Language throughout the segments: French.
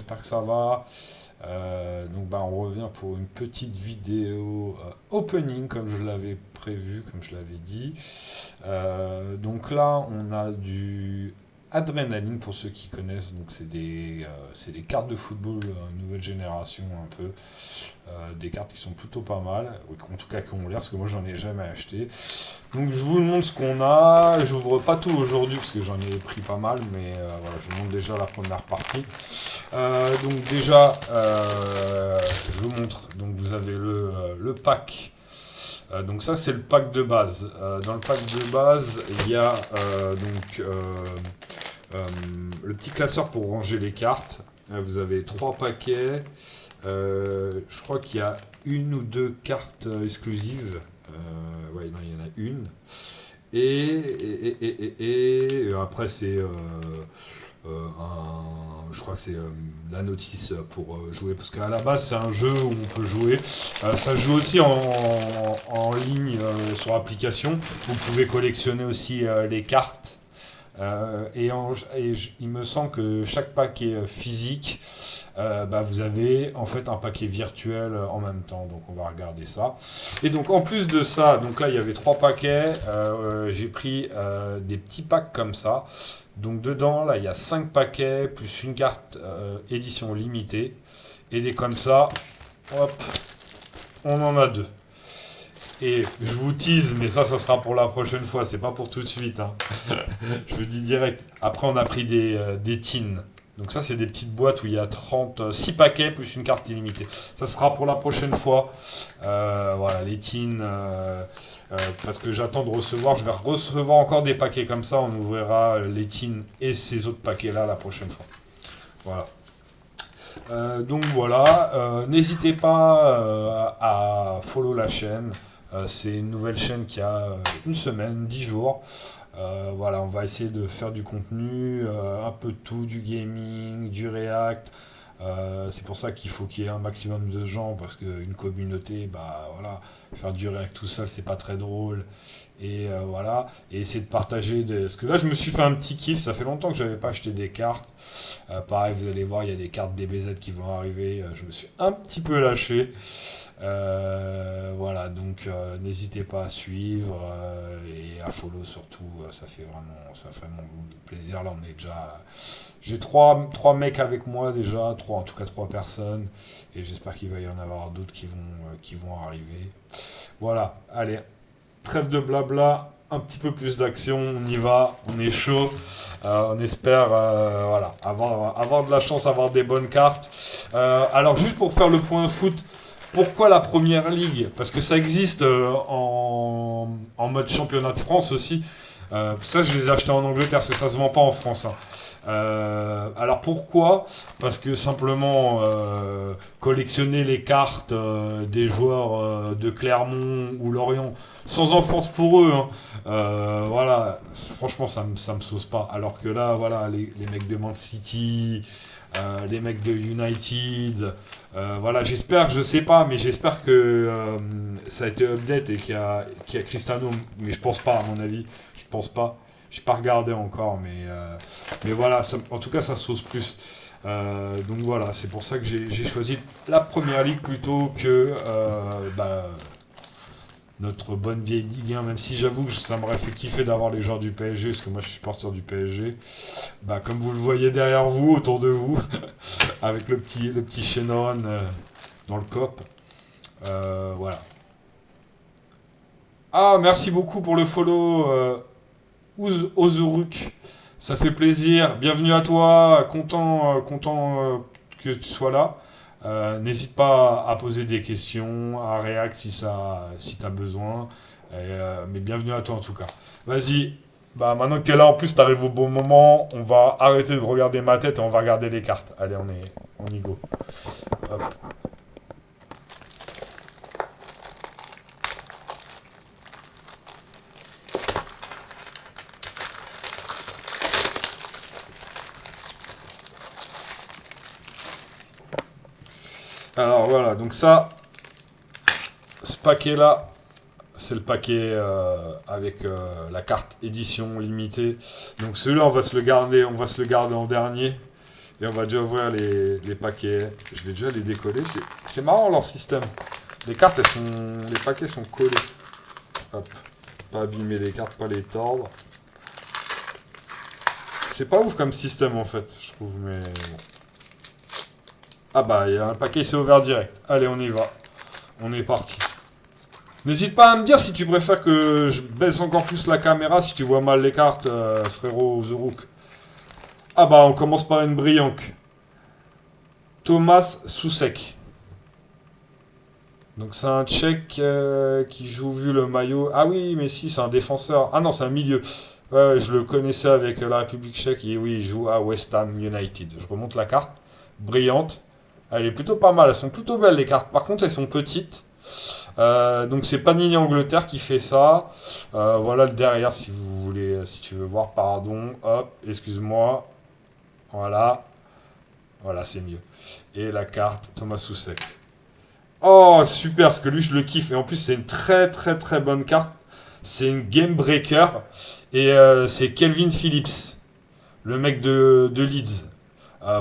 j'espère que ça va. Donc bah, on revient pour une petite vidéo opening comme je l'avais prévu, comme je l'avais dit. Donc là on a du Adrenaline pour ceux qui connaissent, donc c'est des cartes de football nouvelle génération un peu. Des cartes qui sont plutôt pas mal, en tout cas qui ont l'air, parce que moi j'en ai jamais acheté. Donc je vous montre ce qu'on a, j'ouvre pas tout aujourd'hui parce que j'en ai pris pas mal, mais voilà, je vous montre déjà la première partie. Donc déjà, je vous montre, donc vous avez le pack. Donc ça c'est le pack de base. Dans le pack de base, il y a euh, le petit classeur pour ranger les cartes. Vous avez 3 paquets. Je crois qu'il y a une ou deux cartes exclusives. Ouais, non, il y en a une. Et après, c'est je crois que c'est la notice pour jouer. Parce qu'à la base, c'est un jeu où on peut jouer. Ça joue aussi en ligne sur application. Vous pouvez collectionner aussi les cartes. Il me semble que chaque paquet physique, bah, vous avez en fait un paquet virtuel en même temps. Donc on va regarder ça. Et donc en plus de ça, donc là il y avait 3 paquets. J'ai pris des petits packs comme ça. Donc dedans, là il y a 5 paquets plus une carte édition limitée. Et des comme ça, hop, on en a 2. Et je vous tease, mais ça sera pour la prochaine fois, c'est pas pour tout de suite. Hein. Je vous dis direct. Après, on a pris des tins. Donc ça, c'est des petites boîtes où il y a 36 paquets plus une carte illimitée. Ça sera pour la prochaine fois. Voilà, les tins. Parce que j'attends de recevoir. Je vais recevoir encore des paquets comme ça. On ouvrira les tins et ces autres paquets-là la prochaine fois. Voilà. Donc voilà. N'hésitez pas à follow la chaîne. C'est une nouvelle chaîne qui a une semaine, 10 jours. Voilà, on va essayer de faire du contenu, un peu de tout, du gaming, du React. C'est pour ça qu'il faut qu'il y ait un maximum de gens parce qu'une communauté, bah voilà, faire du React tout seul, c'est pas très drôle. Et voilà, et essayer de partager parce que là, je me suis fait un petit kiff. Ça fait longtemps que j'avais pas acheté des cartes. Pareil, vous allez voir, il y a des cartes DBZ qui vont arriver. Je me suis un petit peu lâché. Voilà, donc n'hésitez pas à suivre et à follow surtout, ça fait vraiment plaisir. Là, on est déjà. J'ai trois mecs avec moi déjà, en tout cas 3 personnes, et j'espère qu'il va y en avoir d'autres qui vont arriver. Voilà, allez, trêve de blabla, un petit peu plus d'action, on y va, on est chaud, on espère voilà, avoir de la chance, avoir des bonnes cartes. Alors juste pour faire le point foot. Pourquoi la première ligue? Parce que ça existe en mode championnat de France aussi. Ça, je les ai achetés en Angleterre parce que ça se vend pas en France. Hein. Alors pourquoi? Parce que simplement collectionner les cartes des joueurs de Clermont ou Lorient, sans enfance pour eux, hein, voilà, franchement ça me sauce pas. Alors que là, voilà, les mecs de Man City, les mecs de United. Voilà, j'espère, je sais pas, mais j'espère que ça a été update et qu'il y a Cristiano, mais je pense pas à mon avis, je pense pas. J'ai pas regardé encore, mais voilà, en tout cas ça sauce plus. Donc voilà, c'est pour ça que j'ai choisi la première ligue plutôt que bah, notre bonne vieille Ligue 1, même si j'avoue que ça m'aurait fait kiffer d'avoir les joueurs du PSG, parce que moi je suis supporter du PSG. Bah, comme vous le voyez derrière vous, autour de vous, avec le petit Shannon dans le cop. Voilà. Ah, merci beaucoup pour le follow, Ozuruk. Ça fait plaisir. Bienvenue à toi. Content que tu sois là. N'hésite pas à poser des questions, à réact si t'as besoin. Mais bienvenue à toi en tout cas. Vas-y. Bah maintenant que t'es là, en plus t'arrives au bon moment. On va arrêter de regarder ma tête et on va regarder les cartes. Allez, on y go. Hop. Alors voilà, donc ça, ce paquet là, c'est le paquet avec la carte édition limitée. Donc celui-là, on va se le garder en dernier. Et on va déjà ouvrir les paquets. Je vais déjà les décoller. C'est marrant leur système. Les cartes, les paquets sont collés. Hop. Pas abîmer les cartes, pas les tordre. C'est pas ouf comme système en fait, je trouve, mais bon. Ah bah, il y a un paquet, il s'est ouvert direct. Allez, on y va. On est parti. N'hésite pas à me dire si tu préfères que je baisse encore plus la caméra si tu vois mal les cartes, frérot The Rook. Ah bah, on commence par une brillante. Thomas Soucek. Donc c'est un Tchèque qui joue vu le maillot. Ah oui, mais si, c'est un défenseur. Ah non, c'est un milieu. Ouais, je le connaissais avec la République tchèque. Et oui, il joue à West Ham United. Je remonte la carte. Brillante. Elle est plutôt pas mal. Elles sont plutôt belles les cartes. Par contre, elles sont petites. Donc c'est Panini Angleterre qui fait ça. Voilà le derrière si vous voulez, si tu veux voir. Pardon. Hop, excuse-moi. Voilà. Voilà, c'est mieux. Et la carte Thomas Soucek. Oh, super, parce que lui, je le kiffe. Et en plus, c'est une très, très, très bonne carte. C'est une Game Breaker. Et c'est Kelvin Phillips, le mec de Leeds.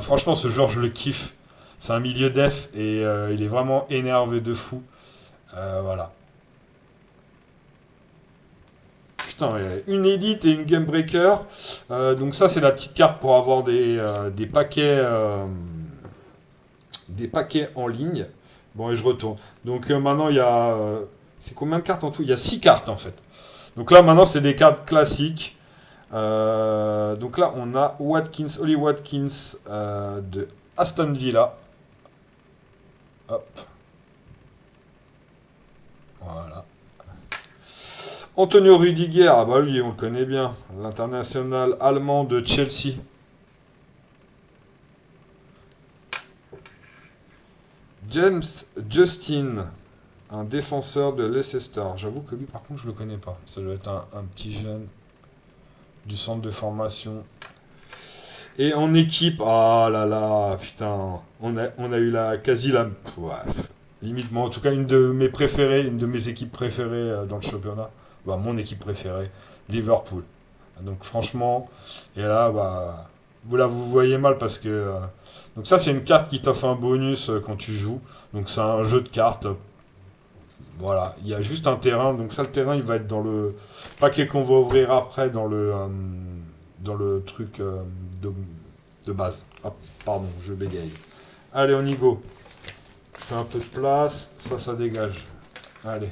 Franchement, ce joueur, je le kiffe. C'est un milieu def et il est vraiment énervé de fou. Voilà. Putain, une Elite et une Game Breaker. Donc ça, c'est la petite carte pour avoir des paquets en ligne. Bon, et je retourne. Donc maintenant, il y a... c'est combien de cartes en tout? Il y a 6 cartes en fait. Donc là, maintenant, c'est des cartes classiques. Donc là, on a Ollie Watkins de Aston Villa. Hop. Voilà. Antonio Rudiger, ah bah lui, on le connaît bien. L'international allemand de Chelsea. James Justin, un défenseur de Leicester. J'avoue que lui, par contre, je le connais pas. Ça doit être un petit jeune du centre de formation. Et en équipe, ah là là, putain, on a eu quasi la... Ouais, limite, moi, en tout cas, une de mes préférées, une de mes équipes préférées dans le championnat. Bah, mon équipe préférée, Liverpool. Donc franchement, et là, bah, vous voyez mal parce que... donc ça, c'est une carte qui t'offre un bonus quand tu joues. Donc c'est un jeu de cartes. Voilà, il y a juste un terrain. Donc ça, le terrain, il va être dans le paquet qu'on va ouvrir après, dans le truc de base. Ah, pardon, je bégaye. Allez, on y go. Je fais un peu de place. Ça dégage. Allez.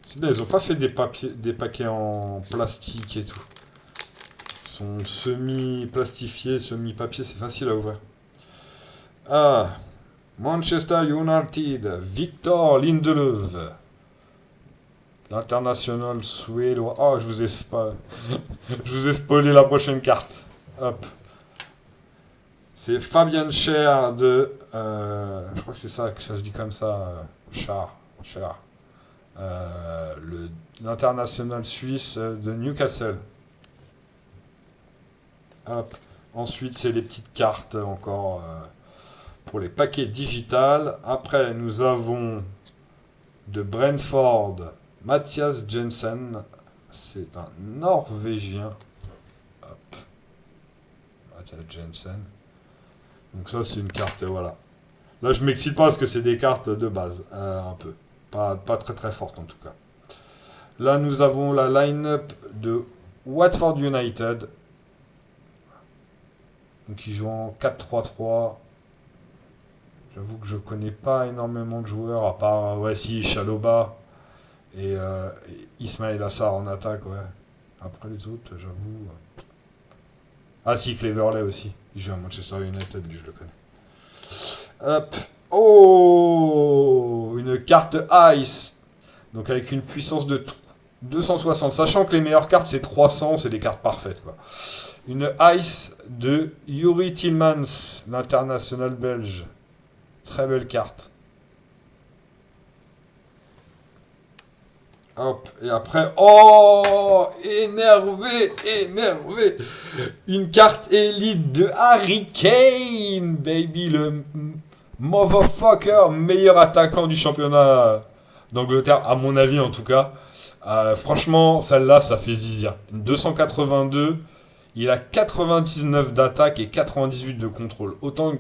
C'est bien, ils ont pas fait des paquets en plastique et tout. Ils sont semi-plastifiés, semi-papier, c'est facile à ouvrir. Ah, Manchester United, Victor Lindelöf. L'international suédois. Oh, je vous ai spoilé la prochaine carte. Hop. C'est Fabian Schär de... je crois que c'est ça, que ça se dit comme ça. Schär. L'international suisse de Newcastle. Hop. Ensuite, c'est les petites cartes encore pour les paquets digitales. Après, nous avons de Brentford, Matthias Jensen. C'est un Norvégien. Hop. Matthias Jensen. Donc ça, c'est une carte, voilà. Là, je m'excite pas parce que c'est des cartes de base, un peu. Pas très très forte en tout cas. Là, nous avons la line-up de Watford United. Donc, ils jouent en 4-3-3. J'avoue que je connais pas énormément de joueurs, à part, ouais, si, Chaloba et Ismail Assar en attaque, ouais. Après les autres, j'avoue. Ah, si, Cleverley aussi. Il joue à Manchester United, lui, je le connais. Hop. Oh, une carte Ice. Donc avec une puissance de 260. Sachant que les meilleures cartes, c'est 300. C'est des cartes parfaites, quoi. Une Ice de Yuri Tillmans, l'international belge. Très belle carte. Hop, et après, oh, énervé. Une carte élite de Harry Kane, baby, le motherfucker, meilleur attaquant du championnat d'Angleterre, à mon avis en tout cas. Franchement, celle-là, ça fait zizir. Une 282, il a 99 d'attaque et 98 de contrôle. Autant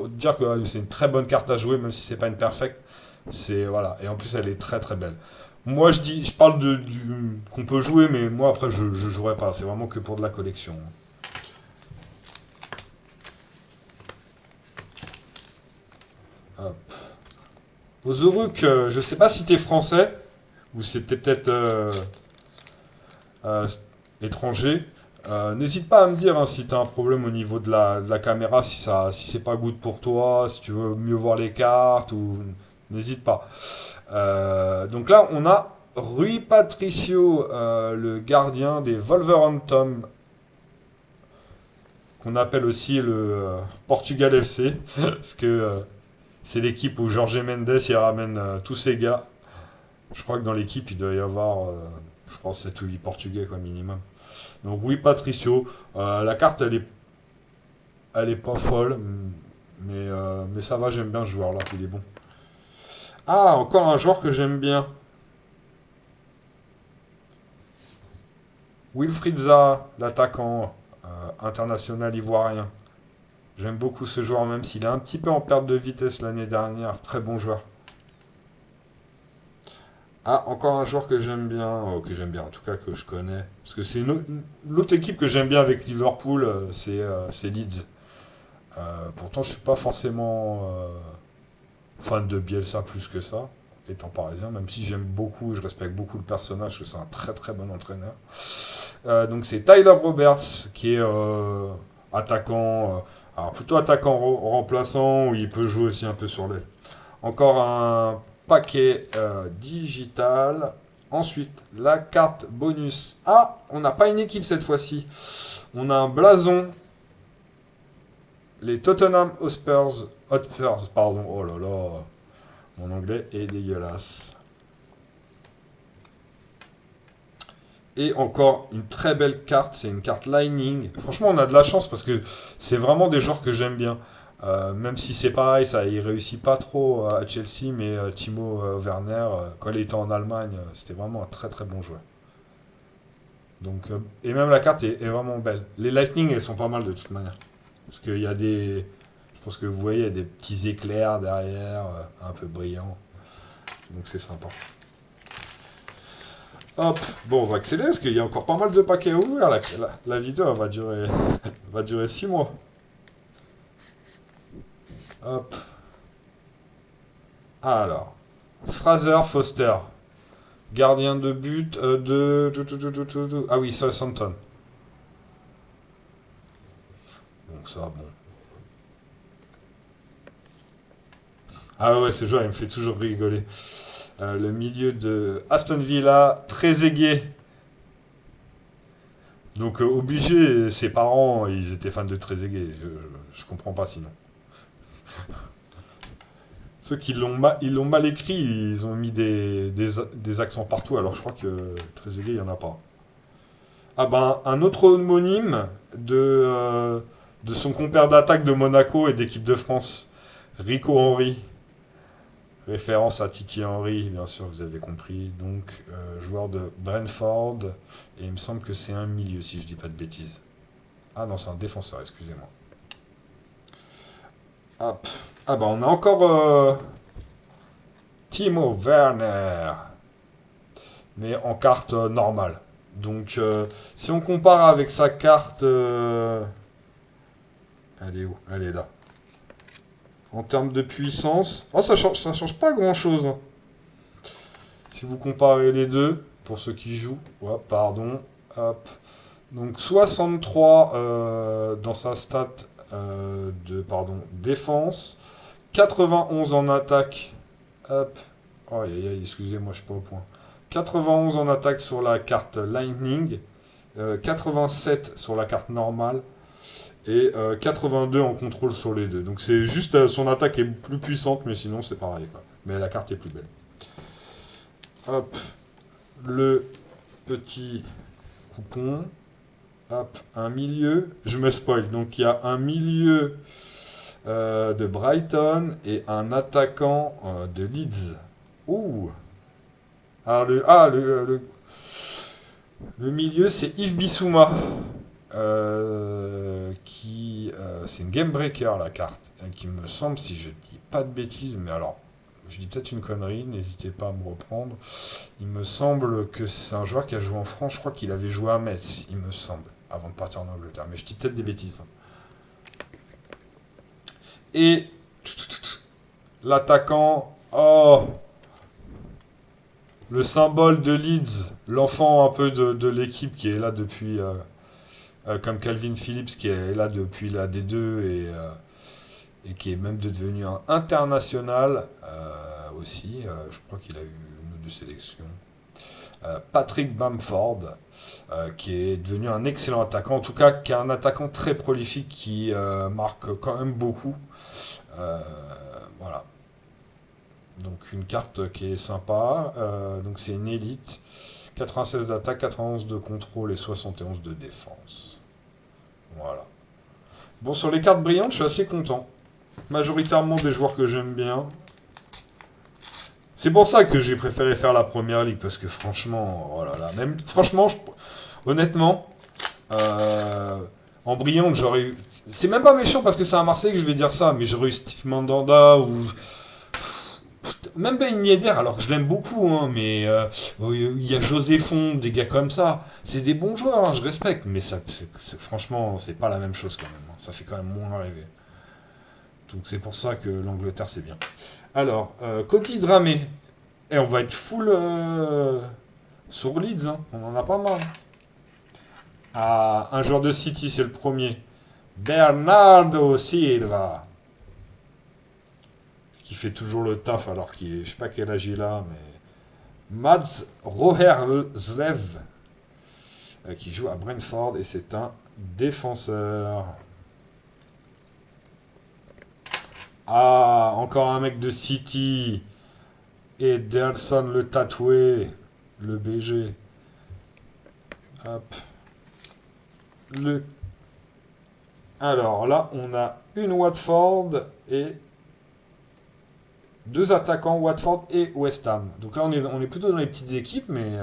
dire que c'est une très bonne carte à jouer, même si c'est pas une perfect. C'est voilà. Et en plus, elle est très très belle. Moi, je parle qu'on peut jouer, mais moi après, je jouerai pas. C'est vraiment que pour de la collection. Hop. Ozoruk, je sais pas si t'es français ou c'était peut-être euh, étranger. N'hésite pas à me dire hein, si tu as un problème au niveau de la caméra, si c'est pas good pour toi, si tu veux mieux voir les cartes, ou n'hésite pas. Donc là, on a Rui Patricio, le gardien des Wolverhampton, qu'on appelle aussi le Portugal FC, parce que c'est l'équipe où Jorge Mendes il ramène tous ses gars. Je crois que dans l'équipe, il doit y avoir, je pense, 7 ou 8 Portugais, quoi, minimum. Donc oui, Patricio. La carte, elle est pas folle, mais ça va, j'aime bien ce joueur-là, il est bon. Ah, encore un joueur que j'aime bien. Wilfried Zaha, l'attaquant international ivoirien. J'aime beaucoup ce joueur, même s'il est un petit peu en perte de vitesse l'année dernière. Très bon joueur. Ah, encore un joueur que j'aime bien, en tout cas que je connais. Parce que c'est l'autre équipe que j'aime bien avec Liverpool, c'est Leeds. Pourtant, je suis pas forcément fan de Bielsa plus que ça, étant parisien, même si j'aime beaucoup, je respecte beaucoup le personnage, parce que c'est un très très bon entraîneur. Donc c'est Tyler Roberts, qui est attaquant, alors plutôt attaquant remplaçant, où il peut jouer aussi un peu sur l'aile. Encore un paquet digital. Ensuite, la carte bonus. Ah, on n'a pas une équipe cette fois-ci. On a un blason. Les Tottenham Hotspurs, pardon. Oh là là, mon anglais est dégueulasse. Et encore une très belle carte, c'est une carte Lightning. Franchement, on a de la chance parce que c'est vraiment des joueurs que j'aime bien. Même si c'est pareil, ça il réussit pas trop à Chelsea, mais Timo Werner, quand il était en Allemagne, c'était vraiment un très très bon joueur. Donc, et même la carte est vraiment belle. Les Lightning, elles sont pas mal de toute manière. Parce qu'il y a des. Je pense que vous voyez, il y a des petits éclairs derrière, un peu brillants. Donc c'est sympa. Hop, bon, on va accélérer parce qu'il y a encore pas mal de paquets à ouvrir. La vidéo elle va durer 6 mois. Hop. Alors, Fraser Foster, gardien de but Ah oui, Southampton. Donc ça, bon. Ah ouais, ce joueur, il me fait toujours rigoler. Le milieu de Aston Villa, très aigué. Donc obligé, ses parents, ils étaient fans de Trezeguet. Je comprends pas sinon. Ceux qui ils l'ont mal écrit, ils ont mis des accents partout, alors je crois que Trezeguet, il n'y en a pas. Ah ben, un autre homonyme de son compère d'attaque de Monaco et d'équipe de France, Rico Henry. Référence à Titi Henry, bien sûr, vous avez compris. Donc, joueur de Brentford, et il me semble que c'est un milieu, si je dis pas de bêtises. Ah non, c'est un défenseur, excusez-moi. Hop. Ah bah on a encore Timo Werner, mais en carte normale. Donc si on compare avec sa carte, elle est où? Elle est là. En termes de puissance, oh ça change pas grand-chose, hein. Si vous comparez les deux, pour ceux qui jouent, ouais, pardon, hop. Donc 63 dans sa stat défense, 91 en attaque. Hop. Oh, aïe, aïe, excusez-moi, je suis pas au point. 91 en attaque sur la carte Lightning. 87 sur la carte normale. Et 82 en contrôle sur les deux. Donc c'est juste son attaque est plus puissante, mais sinon c'est pareil, quoi. Mais la carte est plus belle. Hop. Le petit coupon. Hop. Un milieu. Je me spoil. Donc il y a un milieu de Brighton et un attaquant de Leeds. Ouh, Alors, le milieu, c'est Yves Bissouma. C'est une Game Breaker, la carte. Qui me semble, si je dis pas de bêtises, mais alors, je dis peut-être une connerie, n'hésitez pas à me reprendre. Il me semble que c'est un joueur qui a joué en France. Je crois qu'il avait joué à Metz, il me semble, avant de partir en Angleterre. Mais je dis peut-être des bêtises. Et l'attaquant, oh, le symbole de Leeds, l'enfant un peu de l'équipe qui est là depuis, comme Calvin Phillips qui est là depuis la D2 et qui est même devenu un international aussi. Je crois qu'il a eu une ou deux sélections. Patrick Bamford, qui est devenu un excellent attaquant, en tout cas qui est un attaquant très prolifique qui marque quand même beaucoup. Voilà. Donc une carte qui est sympa. Donc c'est une élite. 96 d'attaque, 91 de contrôle et 71 de défense. Voilà. Bon, sur les cartes brillantes, je suis assez content. Majoritairement des joueurs que j'aime bien. C'est pour ça que j'ai préféré faire la première ligue, parce que franchement, oh là là, même franchement, honnêtement, en brillante, j'aurais eu. C'est même pas méchant parce que c'est à Marseille que je vais dire ça, mais j'aurais eu Steve Mandanda ou. Même Ben Yedder, alors que je l'aime beaucoup, hein, mais il y a José Font, des gars comme ça. C'est des bons joueurs, hein, je respecte, mais ça, franchement, c'est pas la même chose quand même. Hein. Ça fait quand même moins rêver. Donc c'est pour ça que l'Angleterre, c'est bien. Alors, Coquille Dramé. Et on va être full sur Leeds, hein. On en a pas mal. Ah, un joueur de City, c'est le premier. Bernardo Silva. Qui fait toujours le taf alors qu'il est, je sais pas quel âge il a, mais Mads Roherslev qui joue à Brentford et c'est un défenseur. Ah, encore un mec de City. Ederson le tatoué, le BG. Hop. Alors là, on a une Watford et deux attaquants, Watford et West Ham. Donc là, on est plutôt dans les petites équipes, mais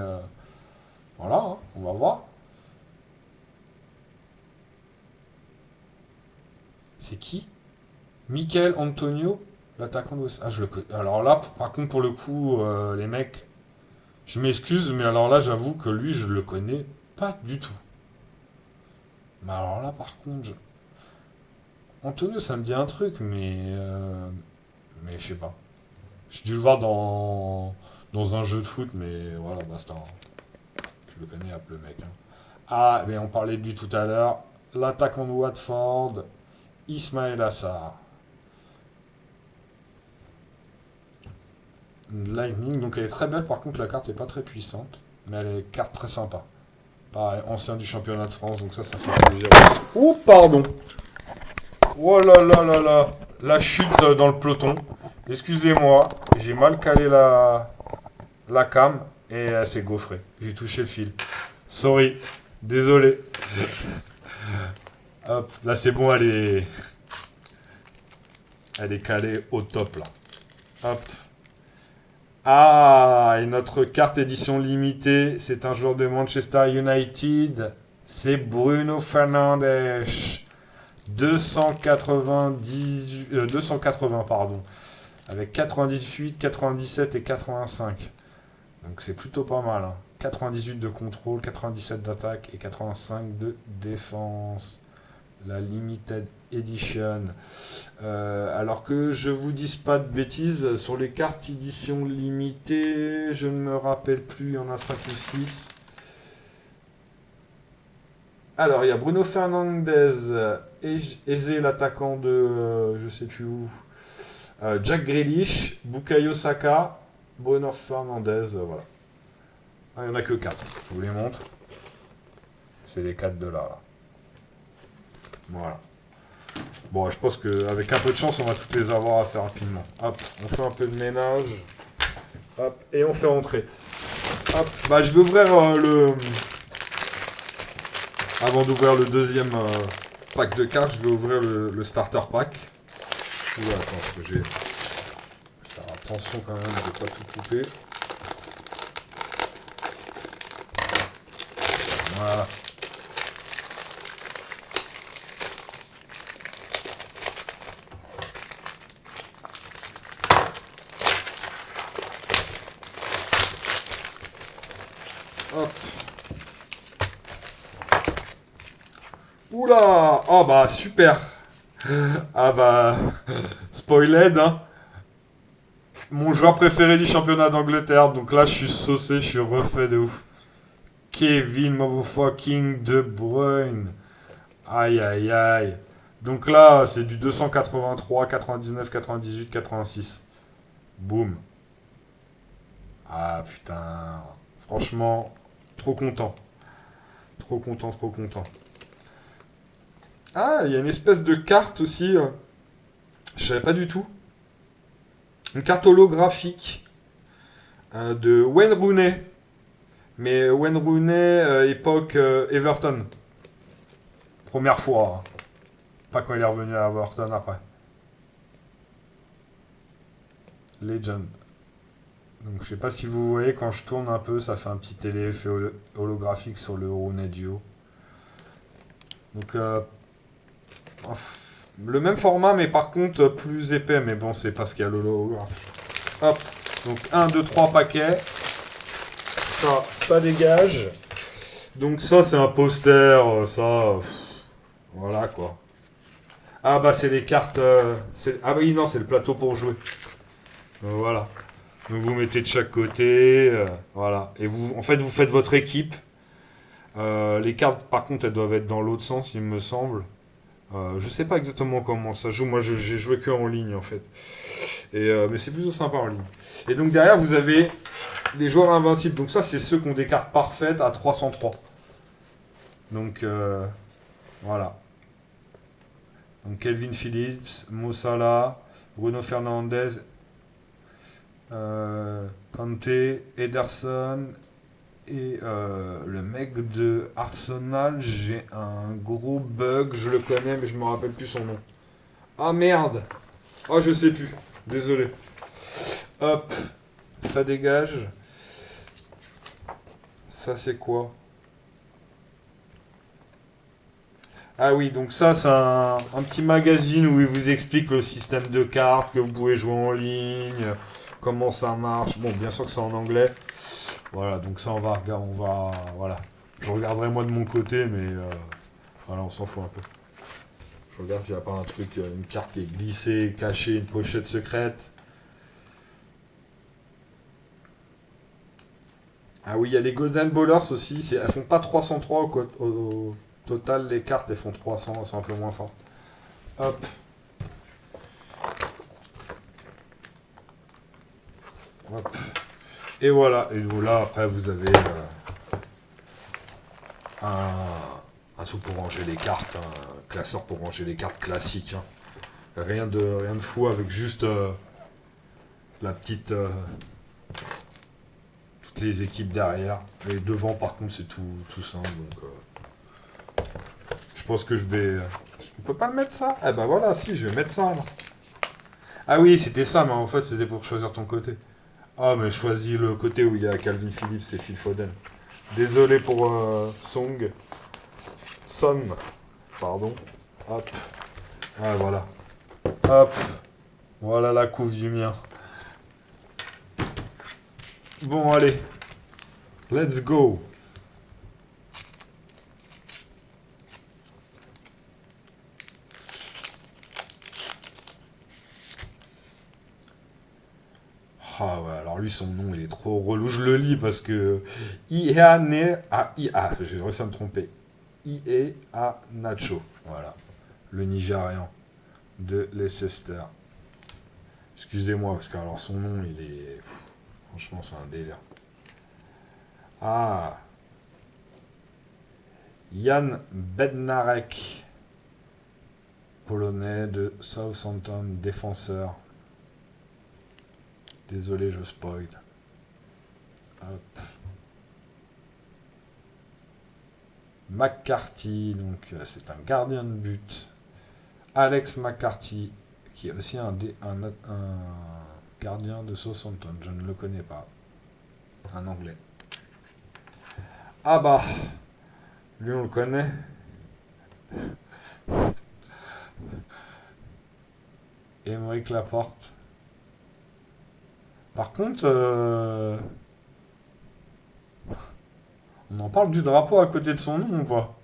voilà, hein, on va voir. C'est qui? Michael Antonio, l'attaquant de West Ham. Ah, je le connais. Alors là, par contre, pour le coup, les mecs, je m'excuse, mais alors là, j'avoue que lui, je le connais pas du tout. Mais alors là, par contre, Antonio, ça me dit un truc, mais je sais pas. J'ai dû le voir dans un jeu de foot, mais voilà, basta. Je le connais, hop, le mec. Hein. Ah, mais on parlait de lui tout à l'heure. L'attaquant de Watford, Ismaël Assar. Lightning, donc elle est très belle, par contre la carte est pas très puissante, mais elle est une carte très sympa. Pareil, ancien du championnat de France, donc ça fait plaisir. Oh, pardon. Oh là là là là. La chute dans le peloton. Excusez-moi, j'ai mal calé la cam et elle s'est gaufrée. J'ai touché le fil. Sorry, désolé. Hop, là c'est bon, elle est calée au top là. Hop. Ah, et notre carte édition limitée, c'est un joueur de Manchester United. C'est Bruno Fernandes. 280, pardon. Avec 98, 97 et 85. Donc c'est plutôt pas mal. Hein. 98 de contrôle, 97 d'attaque et 85 de défense. La Limited Edition. Alors que je vous dise pas de bêtises, sur les cartes édition limitée, je ne me rappelle plus, il y en a 5 ou 6. Alors, il y a Bruno Fernandes, Eze, l'attaquant de je sais plus où, Jack Grealish, Bukayo Saka, Bruno Fernandes, voilà. Ah, il n'y en a que 4, je vous les montre. C'est les 4 de là. Voilà. Bon, je pense qu'avec un peu de chance, on va toutes les avoir assez rapidement. Hop, on fait un peu de ménage. Hop, et on fait rentrer. Hop, bah je vais ouvrir Avant d'ouvrir le deuxième pack de cartes, je vais ouvrir le starter pack. Ouh, attends, parce que j'ai... Faire attention quand même de ne pas tout couper. Voilà. Hop. Oula! Oh bah super! Ah bah, spoiled, hein. Mon joueur préféré du championnat d'Angleterre, donc là je suis saucé, je suis refait de ouf. Kevin motherfucking De Bruyne. Aïe aïe aïe. Donc là c'est du 283, 99, 98, 86. Boum. Ah putain. Franchement, trop content. Trop content, trop content. Ah, il y a une espèce de carte aussi. Je savais pas du tout. Une carte holographique de Wayne Rooney. Mais Wayne Rooney, époque Everton. Première fois. Hein. Pas quand il est revenu à Everton après. Legend. Donc je sais pas si vous voyez, quand je tourne un peu, ça fait un petit télé-effet holographique sur le Rooney Duo. Donc le même format, mais par contre plus épais. Mais bon, c'est parce qu'il y a l'holographe. Hop. Donc 1, 2, 3 paquets. Ça dégage. Donc ça, c'est un poster. Voilà quoi. Ah bah c'est les cartes. Ah bah oui, non, c'est le plateau pour jouer. Voilà. Donc vous mettez de chaque côté. Voilà. Et vous, en fait, vous faites votre équipe. Les cartes, par contre, elles doivent être dans l'autre sens, il me semble. Je sais pas exactement comment ça joue. Moi, j'ai joué que en ligne, en fait. Mais c'est plutôt sympa en ligne. Et donc derrière, vous avez des joueurs invincibles. Donc ça, c'est ceux qui ont des cartes parfaites à 303. Donc voilà. Donc Kelvin Phillips, Mo Salah, Bruno Fernandes, Kante, Ederson et le mec de Arsenal. J'ai un gros bug, je le connais mais je me rappelle plus son nom. Ah merde. Oh je sais plus. Désolé. Hop, ça dégage. Ça c'est quoi? Ah oui, donc ça, c'est un petit magazine où il vous explique le système de cartes, que vous pouvez jouer en ligne, comment ça marche. Bon, bien sûr que c'est en anglais. Voilà, donc ça, voilà. Je regarderai moi de mon côté, mais voilà, on s'en fout un peu. Je regarde s'il n'y a pas un truc, une carte qui est glissée, cachée, une pochette secrète. Ah oui, il y a les Golden Ballers aussi. Elles font pas 303 au total, les cartes, elles font 300, elles sont un peu moins fortes. Hop. Hop. Et voilà. Et donc là, après, vous avez un truc pour ranger les cartes, un classeur pour ranger les cartes classiques. Hein. Rien de fou avec juste la petite. Toutes les équipes derrière. Et devant, par contre, c'est tout simple. Donc, je pense que je vais. On peut pas le mettre ça? Eh ben voilà, si, je vais mettre ça. Là. Ah oui, c'était ça, mais en fait, c'était pour choisir ton côté. Ah, mais je choisis le côté où il y a Calvin Phillips et Phil Foden. Désolé pour Song. Son. Pardon. Hop. Ah, voilà. Hop. Voilà la couve du mien. Bon, allez. Let's go. Ah ouais, alors lui, son nom, il est trop relou. Je le lis parce que... Iane... Ah, j'ai réussi à me tromper. Iea Nacho. Voilà. Le Nigérian de Leicester. Excusez-moi, parce que alors son nom, il est... Franchement, c'est un délire. Ah. Jan Bednarek. Polonais de Southampton, défenseur. Désolé, je spoil. Hop. McCarthy, donc c'est un gardien de but. Alex McCarthy, qui est aussi un gardien de Southampton, je ne le connais pas. Un anglais. Ah bah, Lui, on le connaît. Aymeric Laporte. Par contre, on en parle du drapeau à côté de son nom ou pas?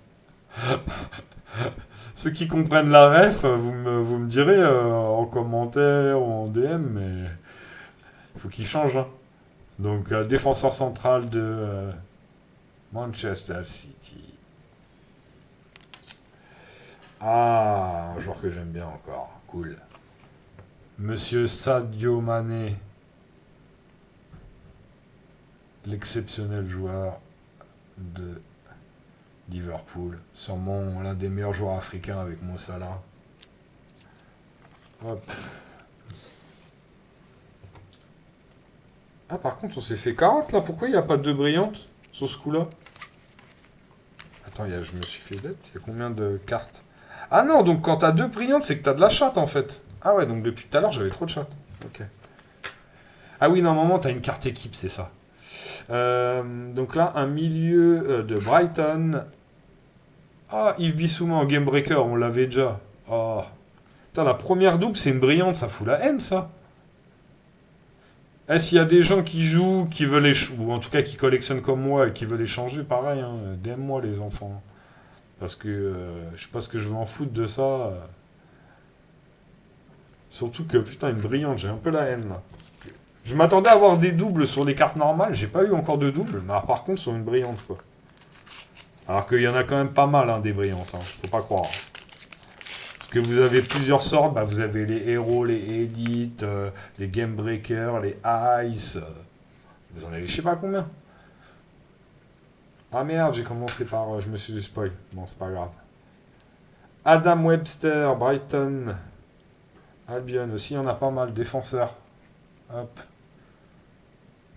Ceux qui comprennent la ref, vous me direz en commentaire ou en DM, mais il faut qu'il change, hein. Donc, défenseur central de Manchester City. Ah, un joueur que j'aime bien encore. Cool. Monsieur Sadio Mané, l'exceptionnel joueur de Liverpool. Sûrement l'un des meilleurs joueurs africains avec Mo Salah. Hop. Ah, par contre, on s'est fait 40 là. Pourquoi il n'y a pas de brillante sur ce coup-là? Attends, je me suis fait d'être. Il y a combien de cartes? Ah non, donc quand t'as deux brillantes, c'est que t'as de la chatte en fait. Ah ouais, donc depuis tout à l'heure, j'avais trop de chatte. Ok. Ah oui, normalement, t'as une carte équipe, c'est ça. Donc là, un milieu de Brighton. Ah, Yves Bissouma en Game Breaker, on l'avait déjà. Oh. Putain, la première double, c'est une brillante, ça fout la haine, ça. Eh, s'il y a des gens qui jouent, qui veulent ou en tout cas qui collectionnent comme moi et qui veulent échanger, pareil, hein, DM-moi les enfants. Parce que je sais pas ce que je veux en foutre de ça. Surtout que, putain, une brillante, j'ai un peu la haine, là. Je m'attendais à avoir des doubles sur des cartes normales, j'ai pas eu encore de double, mais par contre sur une brillante, quoi. Alors qu'il y en a quand même pas mal, hein, des brillantes, hein, faut pas croire. Parce que vous avez plusieurs sortes, bah, vous avez les héros, les élites, les game breakers, les ice. Vous en avez je sais pas combien. Ah merde, j'ai commencé par. Je me suis spoil. Bon, c'est pas grave. Adam Webster, Brighton, Albion aussi, il y en a pas mal. Défenseurs. Hop,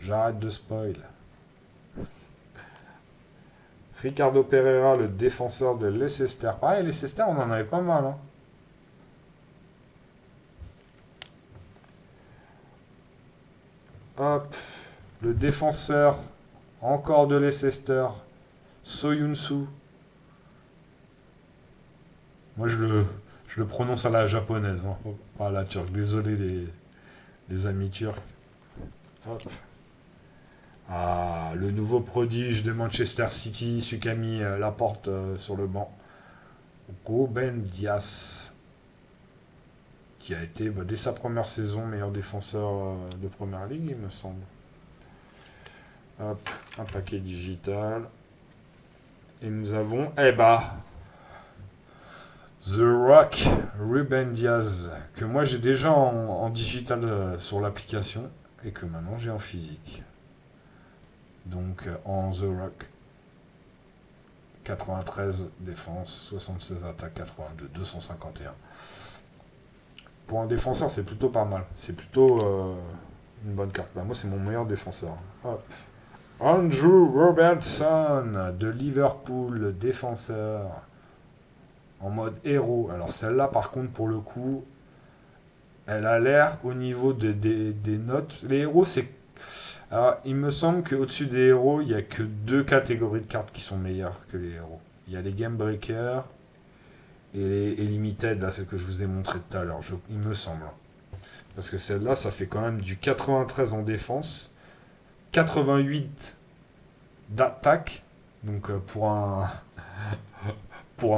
j'arrête de spoil. Ricardo Pereira, le défenseur de Leicester. Pareil, Leicester, on en avait pas mal, hein. Hop, le défenseur encore de Leicester, Soyunsu. Moi, je le prononce à la japonaise, hein, pas à la turque. Désolé les amis turcs. Hop. Ah, le nouveau prodige de Manchester City, celui qui a mis Laporte sur le banc. Ruben Dias, qui a été dès sa première saison meilleur défenseur de Première Ligue, il me semble. Hop, un paquet digital. Et nous avons, The Rock, Ruben Diaz, que moi j'ai déjà en digital sur l'application et que maintenant j'ai en physique. Donc en The Rock, 93 défense, 76 attaques, 82, 251. Pour un défenseur, c'est plutôt pas mal. C'est plutôt une bonne carte. Bah, moi, c'est mon meilleur défenseur. Hop. Andrew Robertson de Liverpool, défenseur. En mode héros. Alors celle-là, par contre, pour le coup, elle a l'air au niveau des notes. Les héros, c'est... Alors, il me semble qu'au-dessus des héros, il n'y a que deux catégories de cartes qui sont meilleures que les héros. Il y a les Game Breakers et les Limited, là, celle que je vous ai montré tout à l'heure, il me semble. Parce que celle-là, ça fait quand même du 93 en défense, 88 d'attaque, donc pour un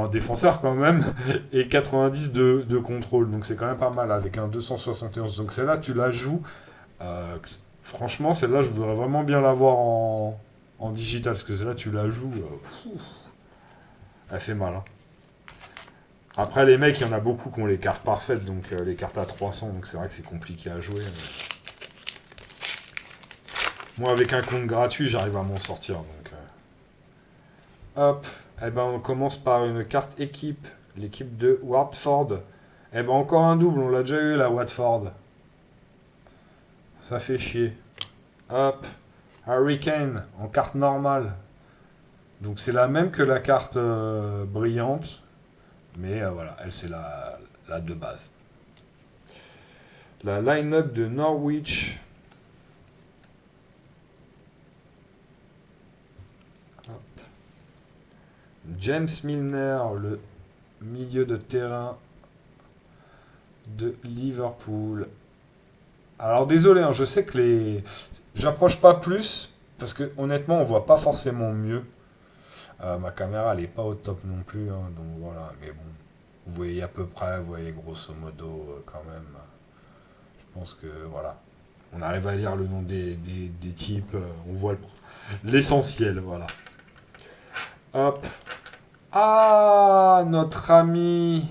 défenseur quand même, et 90 de contrôle. Donc c'est quand même pas mal avec un 271. Donc celle-là, tu la joues. Franchement, celle-là, je voudrais vraiment bien l'avoir en digital, parce que celle-là, tu la joues. Elle fait mal, hein. Après, les mecs, il y en a beaucoup qui ont les cartes parfaites, donc les cartes à 300, donc c'est vrai que c'est compliqué à jouer. Mais... Moi, avec un compte gratuit, j'arrive à m'en sortir. Donc, hop, on commence par une carte équipe, l'équipe de Watford. Encore un double, on l'a déjà eu, la Watford. Ça fait chier. Hop, Harry Kane en carte normale. Donc c'est la même que la carte brillante. Mais voilà, elle c'est la de base. La line-up de Norwich. Hop. James Milner, le milieu de terrain de Liverpool. Alors désolé, hein, je sais que les... J'approche pas plus, parce que honnêtement, on voit pas forcément mieux. Ma caméra, elle est pas au top non plus, hein, donc voilà. Mais bon, vous voyez à peu près, vous voyez grosso modo quand même. Je pense que voilà. On arrive à lire le nom des types, on voit l'essentiel, voilà. Hop. Ah, notre ami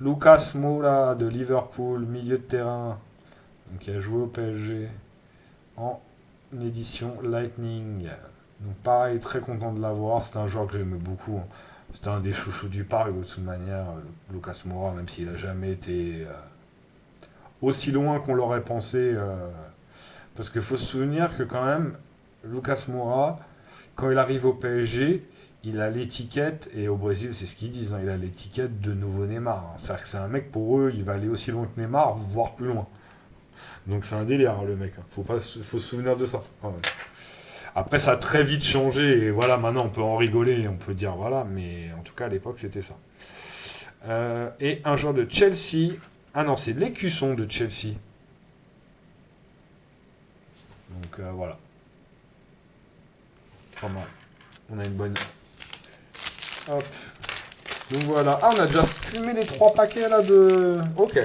Lucas Moura de Liverpool, milieu de terrain, donc qui a joué au PSG en édition Lightning. Donc pareil, très content de l'avoir. C'était un joueur que j'aimais beaucoup, hein. C'était un des chouchous du parc de toute manière, Lucas Moura, même s'il n'a jamais été aussi loin qu'on l'aurait pensé. Parce qu'il faut se souvenir que quand même, Lucas Moura, quand il arrive au PSG, il a l'étiquette, et au Brésil c'est ce qu'ils disent, hein, il a l'étiquette de nouveau Neymar, hein. C'est-à-dire que c'est un mec, pour eux, il va aller aussi loin que Neymar, voire plus loin. Donc c'est un délire, hein, le mec, hein. Faut se souvenir de ça, quand même. Après, ça a très vite changé, et voilà, maintenant on peut en rigoler, on peut dire voilà, mais en tout cas à l'époque c'était ça. Et un joueur de Chelsea, ah non, c'est l'écusson de Chelsea. Donc voilà, pas mal. On a une bonne. Hop. Donc voilà. Ah, on a déjà fumé les 3 paquets là de. Ok,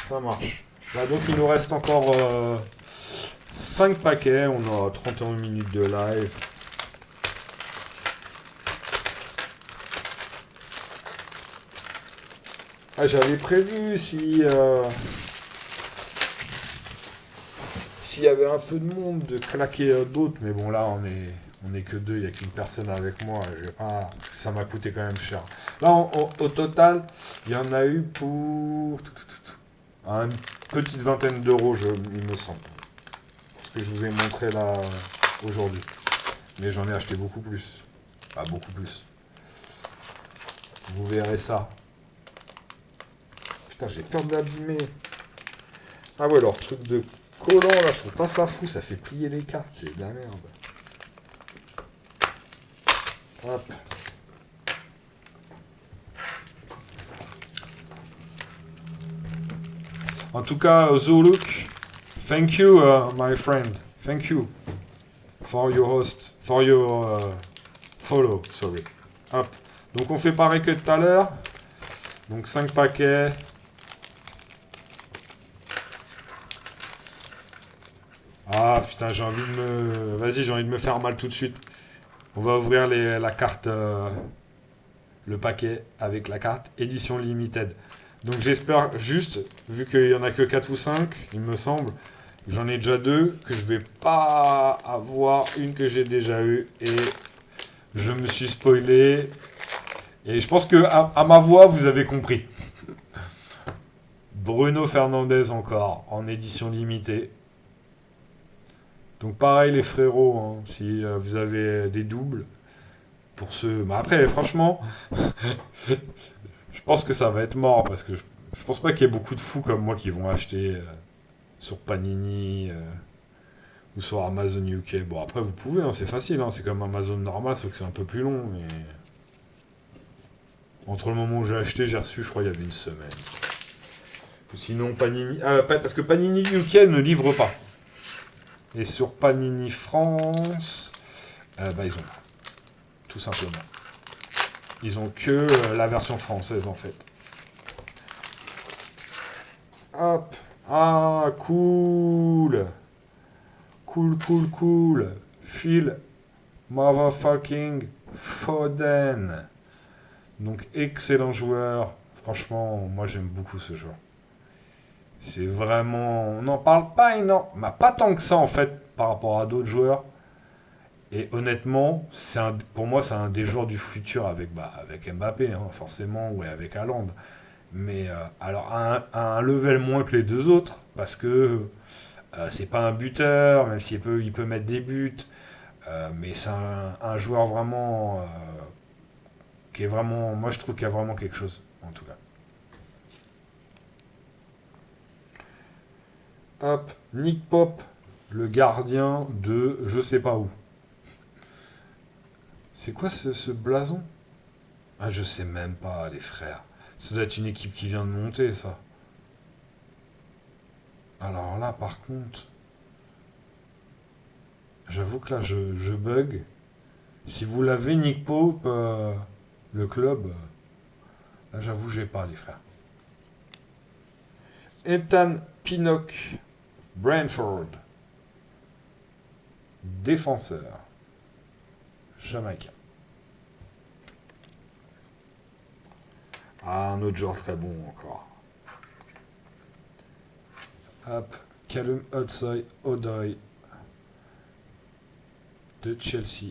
ça marche. Là, donc il nous reste encore 5 paquets. On a 31 minutes de live. Ah, j'avais prévu si. S'il y avait un peu de monde, de claquer d'autres, mais bon, là, on est que deux, il n'y a qu'une personne avec moi. Ça m'a coûté quand même cher. Là, au total, il y en a eu pour une petite vingtaine d'euros, il me semble. Ce que je vous ai montré là aujourd'hui. Mais j'en ai acheté beaucoup plus. Pas beaucoup plus. Vous verrez ça. Putain, j'ai peur de l'abîmer. Ah ouais, leur truc de collant là, je trouve pas ça fou, ça fait plier les cartes, c'est de la merde. Hop. En tout cas, Zuluk, thank you, my friend. Thank you for your host, for your follow, sorry. Hop. Donc on fait pareil que tout à l'heure. Donc 5 paquets. Ah putain, j'ai envie de me... Vas-y, j'ai envie de me faire mal tout de suite. On va ouvrir la carte, le paquet avec la carte édition limited. Donc j'espère juste, vu qu'il n'y en a que 4 ou 5, il me semble, j'en ai déjà 2, que je vais pas avoir une que j'ai déjà eue. Et je me suis spoilé. Et je pense que à ma voix, vous avez compris. Bruno Fernandes encore, en édition limitée. Donc pareil les frérots, hein, si vous avez des doubles, pour ceux... Mais après, franchement, je pense que ça va être mort, parce que je pense pas qu'il y ait beaucoup de fous comme moi qui vont acheter sur Panini ou sur Amazon UK. Bon, après, vous pouvez, hein, c'est facile, hein, c'est comme Amazon normal, sauf que c'est un peu plus long. Mais... Entre le moment où j'ai acheté, j'ai reçu, je crois, il y avait une semaine. Ou sinon, Panini... parce que Panini UK ne livre pas. Et sur Panini France, ils ont tout simplement. Ils ont que la version française en fait. Hop. Ah, cool. Cool, cool, cool. Phil motherfucking Foden. Donc, excellent joueur. Franchement, moi j'aime beaucoup ce joueur. C'est vraiment... On n'en parle pas énorme. Mais pas tant que ça en fait par rapport à d'autres joueurs. Et honnêtement, pour moi, c'est un des joueurs du futur avec Mbappé, hein, forcément, ou avec Haaland. Mais alors, à un level moins que les deux autres, parce que c'est pas un buteur, même s'il il peut mettre des buts. Mais c'est un joueur vraiment qui est vraiment. Moi, je trouve qu'il y a vraiment quelque chose, en tout cas. Hop, Nick Pop, le gardien de je sais pas où. C'est quoi ce blason? Ah, je sais même pas, les frères. Ça doit être une équipe qui vient de monter, ça. Alors là, par contre, j'avoue que là, je bug. Si vous l'avez, Nick Pope, le club, là, j'avoue, j'ai pas, les frères. Ethan Pinnock, Brentford. Défenseur. Jamaïcain. Ah, un autre joueur très bon encore. Hop, Callum Hudson-Odoi de Chelsea.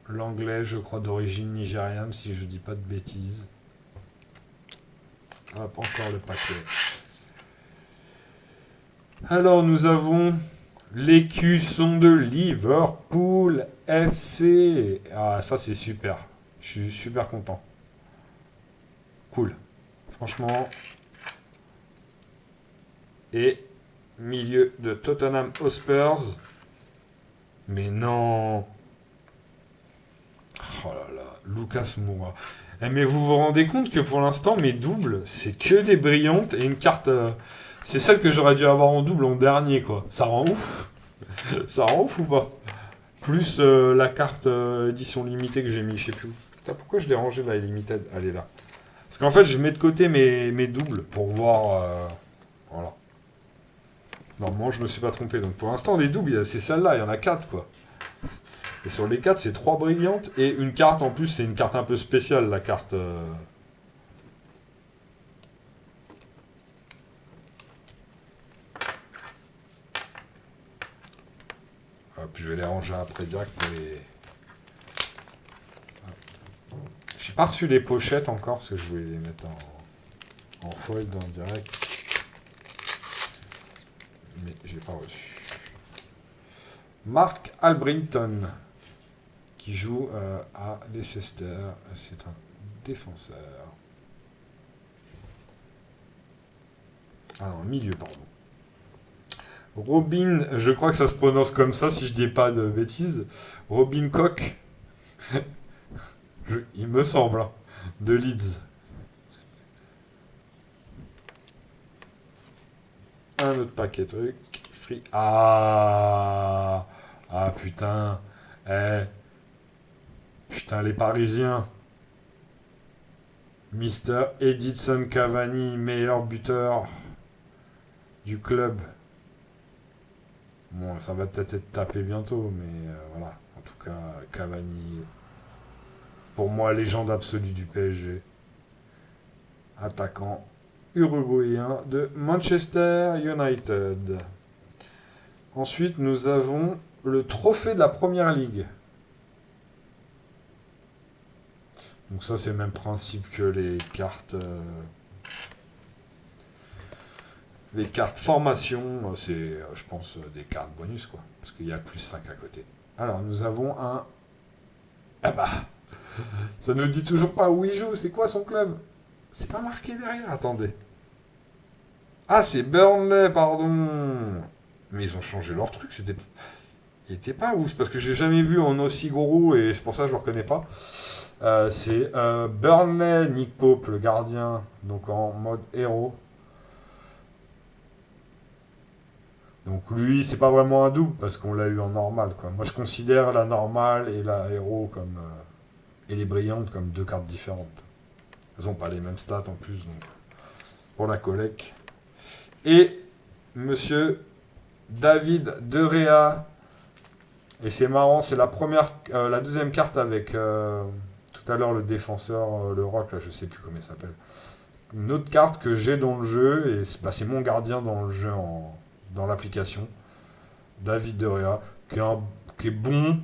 L'anglais, je crois, d'origine nigériane, si je dis pas de bêtises. Hop, encore le paquet. Alors, nous avons l'écusson de Liverpool FC. Ah, ça, c'est super. Je suis super content. Cool. Franchement. Et milieu de Tottenham Hotspur. Mais non. Oh là là, Lucas Moura. Eh, mais vous vous rendez compte que pour l'instant, mes doubles, c'est que des brillantes et une carte... c'est celle que j'aurais dû avoir en double en dernier, quoi. Ça rend ouf. Ça rend ouf ou pas? Plus la carte édition limitée que j'ai mis, je sais plus où. Putain, pourquoi je l'ai rangée là, limited? Elle est là. Parce qu'en fait, je mets de côté mes doubles pour voir... voilà. Normalement, je me suis pas trompé. Donc pour l'instant, les doubles, c'est celle-là. Il y en a 4, quoi. Et sur les 4, c'est 3 brillantes. Et une carte, en plus, c'est une carte un peu spéciale, la carte... Hop, je vais les ranger après direct pour les... J'ai pas reçu les pochettes encore, parce que je voulais les mettre en fold en direct. Mais j'ai pas reçu. Mark Albrington, qui joue à Leicester. C'est un défenseur. Ah non, milieu, pardon. Robin, je crois que ça se prononce comme ça, si je dis pas de bêtises. Robin Koch. Il me semble, hein, de Leeds. Un autre paquet de trucs. Free. Ah, putain. Putain, les Parisiens. Mister Edinson Cavani, meilleur buteur du club. Bon, ça va peut-être être tapé bientôt, mais voilà. En tout cas, Cavani, pour moi, légende absolue du PSG. Attaquant uruguayen de Manchester United. Ensuite, nous avons le trophée de la Première Ligue. Donc ça, c'est le même principe que les cartes... les cartes formation, c'est, je pense, des cartes bonus, quoi. Parce qu'il y a plus 5 à côté. Alors, nous avons un... Ah bah, ça ne dit toujours pas où il joue. C'est quoi son club? C'est pas marqué derrière, attendez. Ah, c'est Burnley, pardon. Mais ils ont changé leur truc, c'était... Il était pas où? C'est parce que j'ai jamais vu en aussi gros et c'est pour ça que je le reconnais pas. C'est Burnley, Nick Pope, le gardien, donc en mode héros. Donc lui, c'est pas vraiment un double parce qu'on l'a eu en normal, quoi. Moi, je considère la normale et la héros comme et les brillantes comme deux cartes différentes. Elles ont pas les mêmes stats en plus, donc pour la collecte. Et Monsieur David De Gea. Et c'est marrant, c'est la première, la deuxième carte avec tout à l'heure le défenseur, le rock, là, je sais plus comment il s'appelle. Une autre carte que j'ai dans le jeu, et c'est mon gardien dans le jeu, dans l'application. David De Gea, qui est bon,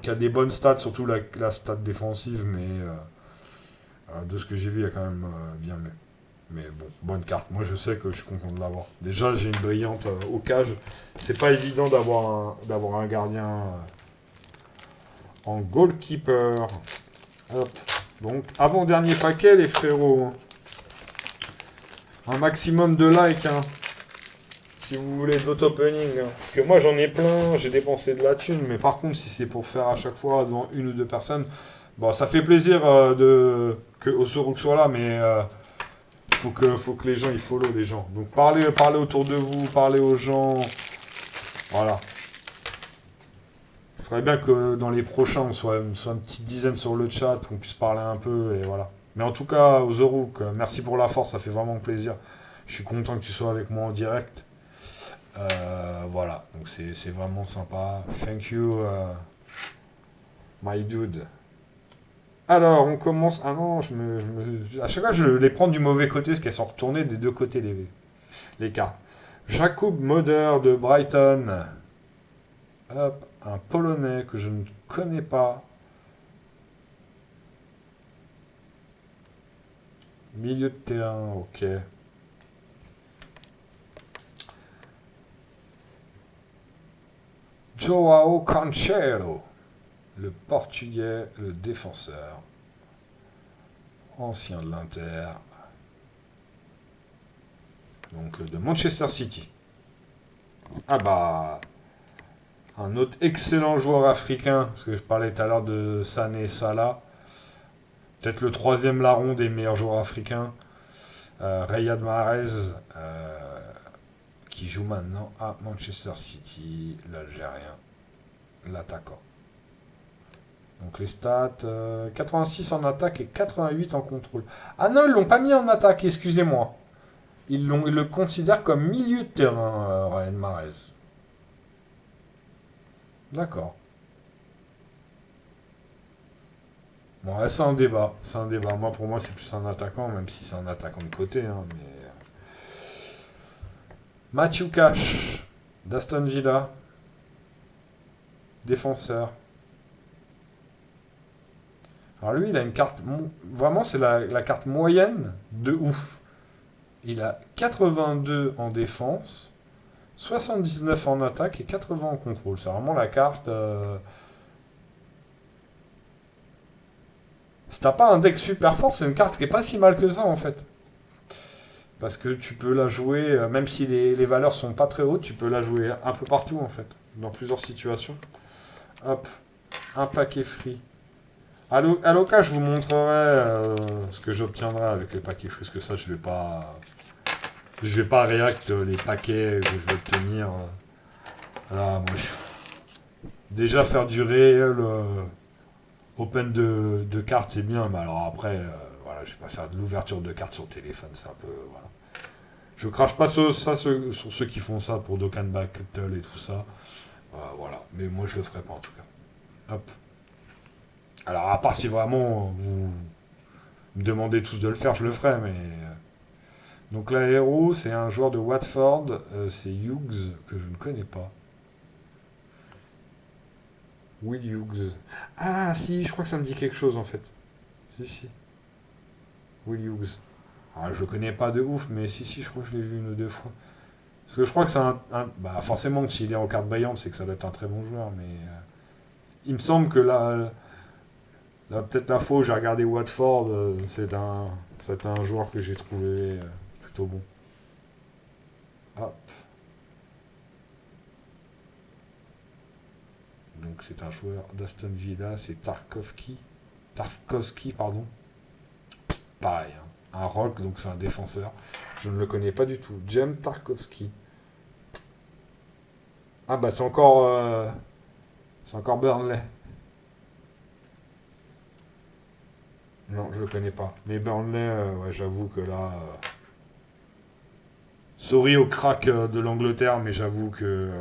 qui a des bonnes stats, surtout la stat défensive, mais de ce que j'ai vu, il y a quand même bien mieux. Mais bon, bonne carte. Moi, je sais que je suis content de l'avoir. Déjà, j'ai une brillante au cage. C'est pas évident d'avoir un gardien en goalkeeper. Hop. Donc, avant-dernier paquet, les frérots. Un maximum de likes, hein. Si vous voulez d'autres openings, hein. Parce que moi j'en ai plein, j'ai dépensé de la thune, mais par contre si c'est pour faire à chaque fois devant une ou deux personnes, bon ça fait plaisir que Osoruk soit là, mais faut que les gens ils follow les gens. Donc parlez autour de vous, parlez aux gens, voilà. Il faudrait bien que dans les prochains on soit une petite dizaine sur le chat, qu'on puisse parler un peu et voilà. Mais en tout cas, Osoruk, merci pour la force, ça fait vraiment plaisir. Je suis content que tu sois avec moi en direct. Voilà, donc c'est vraiment sympa. Thank you, my dude. Alors, on commence. Ah non, à chaque fois, je les prends du mauvais côté, parce qu'elles sont retournées des deux côtés, les cartes. Jakub Moder de Brighton. Hop, un Polonais que je ne connais pas. Milieu de terrain, ok. Joao Cancelo, le Portugais, le défenseur, ancien de l'Inter, donc de Manchester City. Ah bah, un autre excellent joueur africain, parce que je parlais tout à l'heure de Sané Salah, peut-être le troisième larron des meilleurs joueurs africains, Riyad Mahrez, qui joue maintenant à Manchester City, l'Algérien, l'attaquant. Donc les stats, 86 en attaque et 88 en contrôle. Ah non, ils l'ont pas mis en attaque, excusez-moi. Ils le considèrent comme milieu de terrain, Ryan Mahrez. D'accord. Bon, ouais, c'est un débat. C'est un débat. Moi, pour moi, c'est plus un attaquant, même si c'est un attaquant de côté. Hein, mais... Matthew Cash, d'Aston Villa, défenseur. Alors lui, il a une carte... Vraiment, c'est la carte moyenne de ouf. Il a 82 en défense, 79 en attaque et 80 en contrôle. C'est vraiment la carte... Si t'as pas un deck super fort, c'est une carte qui est pas si mal que ça, en fait. Parce que tu peux la jouer, même si les valeurs sont pas très hautes, tu peux la jouer un peu partout, en fait. Dans plusieurs situations. Hop, un paquet free. À l'occasion, je vous montrerai ce que j'obtiendrai avec les paquets free, parce que ça, je vais pas react les paquets que je vais obtenir. Là, moi, déjà faire du réel open de cartes, c'est bien, mais alors après, voilà, je vais pas faire de l'ouverture de cartes sur téléphone, c'est un peu, voilà. Je crache pas sur ceux qui font ça pour Dokkan Battle et tout ça. Voilà, mais moi je le ferai pas en tout cas. Hop. Alors à part si vraiment vous me demandez tous de le faire, je le ferai, mais... Donc là, héros, c'est un joueur de Watford, c'est Hughes, que je ne connais pas. Will Hughes. Ah si, je crois que ça me dit quelque chose en fait. Si, si. Will Hughes. Ah, je le connais pas de ouf, mais si, je crois que je l'ai vu une ou deux fois. Parce que je crois que c'est bah forcément, s'il est en carte brillante, c'est que ça doit être un très bon joueur, mais... il me semble que là peut-être la fois où j'ai regardé Watford, c'est un joueur que j'ai trouvé plutôt bon. Hop. Donc c'est un joueur d'Aston Villa, c'est Tarkowski, pardon. Pareil, hein. Un rock, donc c'est un défenseur. Je ne le connais pas du tout. Jem Tarkowski. Ah bah c'est encore Burnley. Non, je le connais pas. Mais Burnley, ouais, j'avoue que là... sorry au crack de l'Angleterre, mais j'avoue que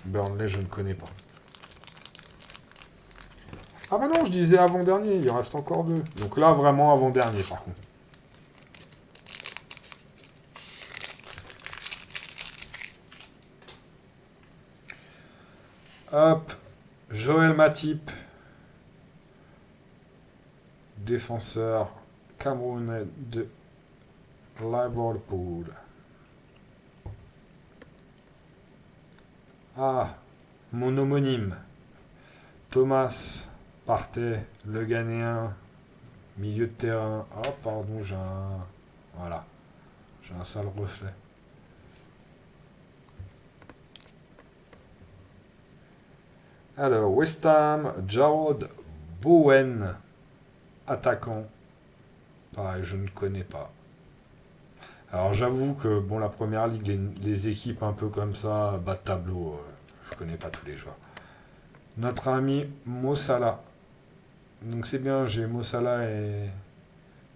Burnley, je ne connais pas. Ah bah non, je disais avant-dernier, il en reste encore deux. Donc là, vraiment avant-dernier, par contre. Hop, Joël Matip, défenseur camerounais de Liverpool. Ah, mon homonyme, Thomas Partey, le Ghanéen, milieu de terrain. Oh, pardon, j'ai un... Voilà, j'ai un sale reflet. Alors, West Ham, Jarrod Bowen, attaquant. Pareil, je ne connais pas. Alors, j'avoue que, bon, la première ligue, les équipes un peu comme ça, bas de tableau, je connais pas tous les joueurs. Notre ami Mo Salah. Donc, c'est bien, j'ai Mo Salah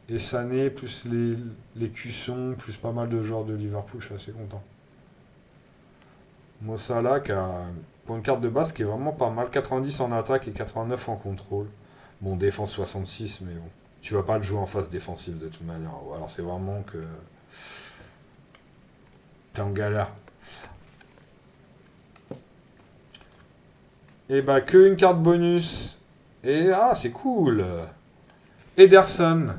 et Sané, plus les cuissons, plus pas mal de joueurs de Liverpool, je suis assez content. Mo Salah, qui a, pour une carte de base, qui est vraiment pas mal. 90 en attaque et 89 en contrôle. Bon, défense 66, mais bon. Tu vas pas le jouer en phase défensive de toute manière. Alors, c'est vraiment que t'es en galère. Et bah, que une carte bonus. Et ah, c'est cool. Ederson,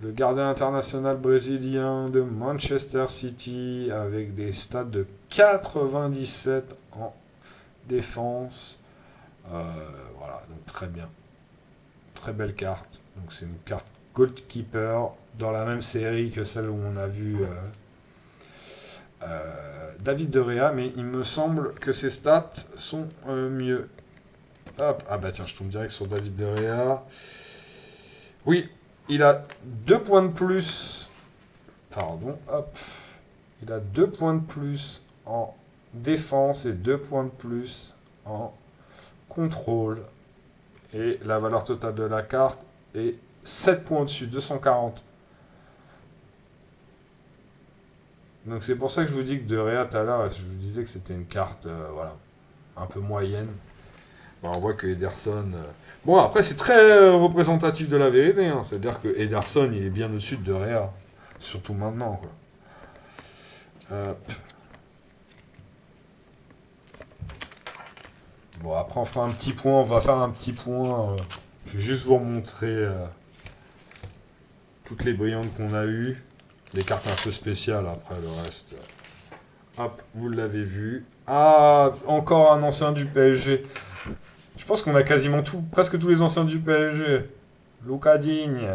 le gardien international brésilien de Manchester City, avec des stats de 97 en défense. Voilà, donc très bien. Très belle carte. Donc c'est une carte goalkeeper dans la même série que celle où on a vu David De Gea, mais il me semble que ses stats sont mieux. Hop, ah bah tiens, je tombe direct sur David De Gea. Oui, il a 2 points de plus. Pardon, hop. Il a 2 points de plus en défense et 2 points de plus en contrôle. Et la valeur totale de la carte est 7 points au-dessus, 240. Donc c'est pour ça que je vous dis que De Gea tout à l'heure, je vous disais que c'était une carte voilà, un peu moyenne. Bon, on voit que Ederson... Bon, après, c'est très représentatif de la vérité. Hein. C'est-à-dire que Ederson, il est bien au-dessus de Gea. Surtout maintenant, quoi. Bon, après, on fera un petit point. On va faire un petit point. Je vais juste vous montrer toutes les brillantes qu'on a eues. Les cartes un peu spéciales, après, le reste... Hop, vous l'avez vu. Ah, encore un ancien du PSG. Je pense qu'on a quasiment presque tous les anciens du PSG. Lucas Digne,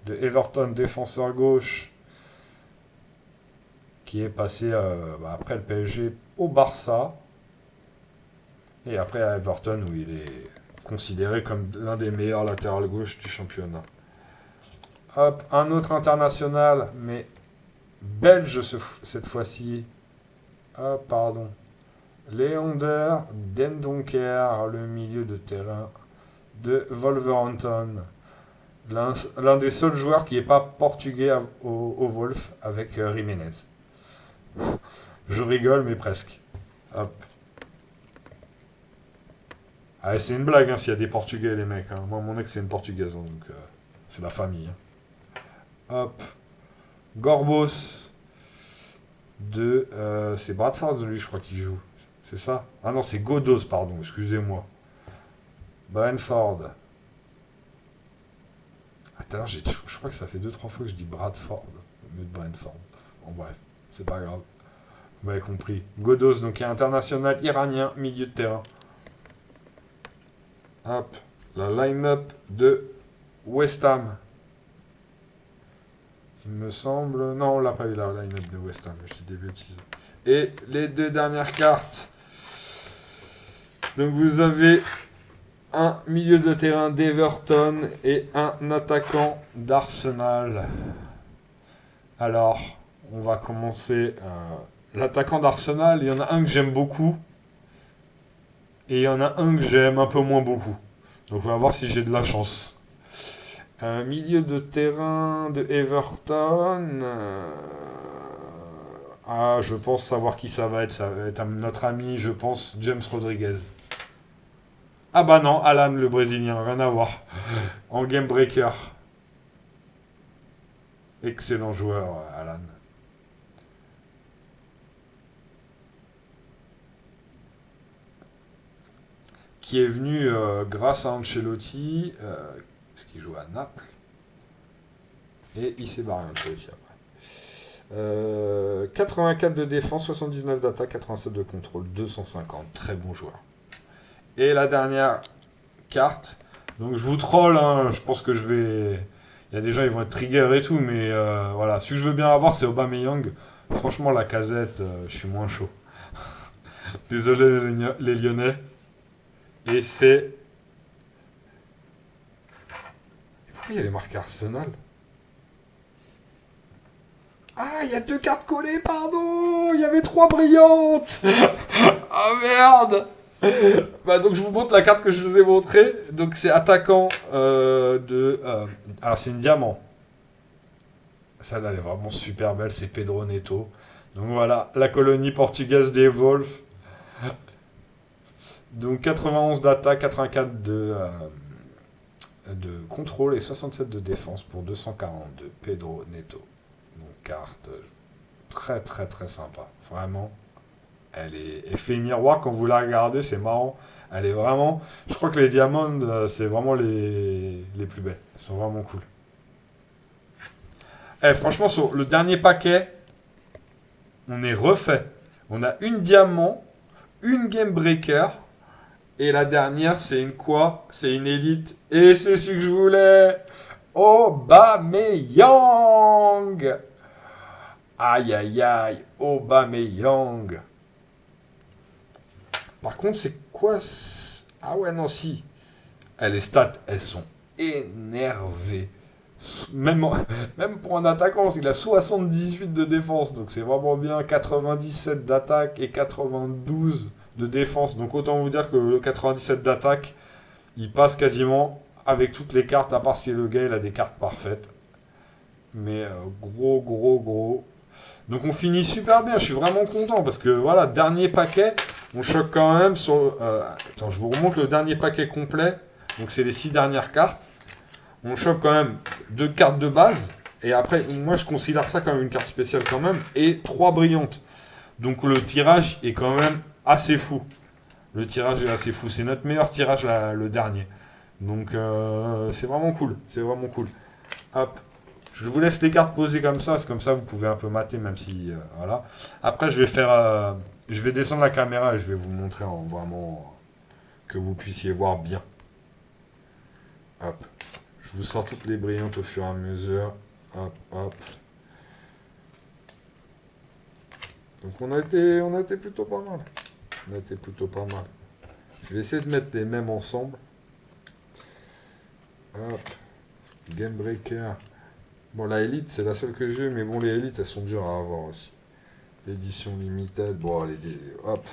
de Everton, défenseur gauche, qui est passé après le PSG au Barça. Et après à Everton, où il est considéré comme l'un des meilleurs latérales gauche du championnat. Hop, un autre international, mais belge cette fois-ci. Ah, pardon. Leander Dendoncker, le milieu de terrain de Wolverhampton. L'un des seuls joueurs qui n'est pas portugais au Wolf avec Jiménez. Je rigole, mais presque. Hop. Ah, c'est une blague hein, s'il y a des portugais, les mecs. Hein. Moi, mon ex, c'est une portugaise, hein, donc c'est la famille. Hein. Hop. Gorbos de... c'est Bradford, lui, je crois, qui joue. C'est ça? Ah non, c'est Godos, pardon, excusez-moi. Brentford. Ah, tout à l'heure, je crois que ça fait 2-3 fois que je dis Bradford au lieu de Brentford. Bon, bref, c'est pas grave. Vous m'avez compris. Godos, donc, qui est international iranien, milieu de terrain. Hop, la line-up de West Ham. Il me semble... Non, on l'a pas eu la line-up de West Ham, je dis des bêtises. Et les deux dernières cartes. Donc vous avez un milieu de terrain d'Everton et un attaquant d'Arsenal. Alors, on va commencer. L'attaquant d'Arsenal, il y en a un que j'aime beaucoup. Et il y en a un que j'aime un peu moins beaucoup. Donc on va voir si j'ai de la chance. Un milieu de terrain de Everton. Je pense savoir qui ça va être. Ça va être notre ami, je pense, James Rodriguez. Ah bah non, Alan le Brésilien, rien à voir. En Game Breaker. Excellent joueur, Alan. Qui est venu grâce à Ancelotti, parce qu'il joue à Naples. Et il s'est barré Ancelotti après. 84 de défense, 79 d'attaque, 87 de contrôle, 250. Très bon joueur. Et la dernière carte. Donc je vous troll, hein, je pense que je vais... Il y a des gens, ils vont être trigger et tout, mais voilà. Ce que je veux bien avoir, c'est Aubameyang. Franchement, la casette, je suis moins chaud. Désolé les Lyonnais. Et c'est... Pourquoi il y avait marqué Arsenal? Ah, il y a 2 cartes collées, pardon. Il y avait 3 brillantes. Ah merde. Bah donc je vous montre la carte que je vous ai montrée. Donc c'est attaquant de... alors c'est une diamant. Celle-là elle est vraiment super belle, c'est Pedro Neto. Donc voilà, la colonie portugaise des Wolves. Donc 91 d'attaque, 84 de contrôle et 67 de défense pour 240 de Pedro Neto. Donc carte très très très sympa. Vraiment, elle est effet miroir quand vous la regardez, c'est marrant. Elle est vraiment... Je crois que les diamonds, c'est vraiment les plus belles. Elles sont vraiment cool. Eh, franchement, sur le dernier paquet, on est refait. On a une diamant, une game breaker, et la dernière, c'est une quoi? C'est une élite. Et c'est ce que je voulais. Aubameyang. Aïe aïe aïe, Aubameyang. Par contre, c'est quoi? Ah ouais, non, si. Les stats, elles sont énervées. Même, même pour un attaquant, il a 78 de défense, donc c'est vraiment bien. 97 d'attaque et 92 de défense. Donc autant vous dire que le 97 d'attaque, il passe quasiment avec toutes les cartes, à part si le gars il a des cartes parfaites. Mais gros, gros, gros. Donc on finit super bien, je suis vraiment content parce que voilà, dernier paquet, on choque quand même sur... attends, je vous remonte le dernier paquet complet. Donc c'est les 6 dernières cartes. On chope quand même 2 cartes de base. Et après, moi je considère ça comme une carte spéciale quand même. Et 3 brillantes. Donc le tirage est quand même assez fou. Le tirage est assez fou. C'est notre meilleur tirage le dernier. Donc c'est vraiment cool. C'est vraiment cool. Hop. Je vous laisse les cartes posées comme ça. C'est comme ça vous pouvez un peu mater même si... voilà. Après je vais faire... je vais descendre la caméra et je vais vous montrer en vraiment... que vous puissiez voir bien. Hop. Je vous sors toutes les brillantes au fur et à mesure. Hop, hop. Donc on a été plutôt pas mal. On a été plutôt pas mal. Je vais essayer de mettre les mêmes ensemble. Hop. Game Breaker. Bon, la Elite, c'est la seule que j'ai, mais bon, les Elites, elles sont dures à avoir aussi. L'édition limited. Bon, allez, hop.